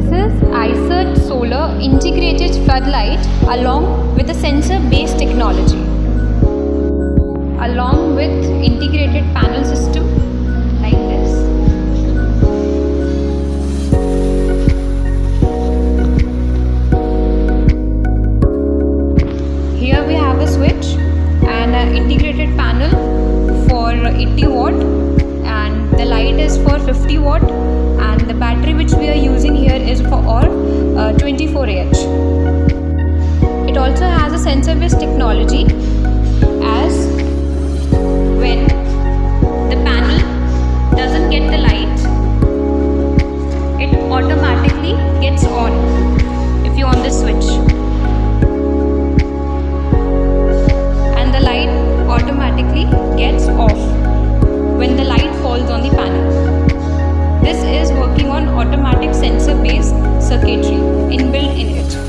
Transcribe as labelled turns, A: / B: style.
A: This is IYSERT solar integrated floodlight along with a sensor-based technology, along with integrated panel system like this. Here we have a switch and an integrated panel for 80 watt, and the light is for 50 watt, and the battery which we are using here is for 24Ah. It also has a sensor-based technology, as when the panel doesn't get the light, it automatically gets on if you on the switch, and the light automatically gets off when the light falls on the panel. This is working on automatic sensor-based circuitry inbuilt in it.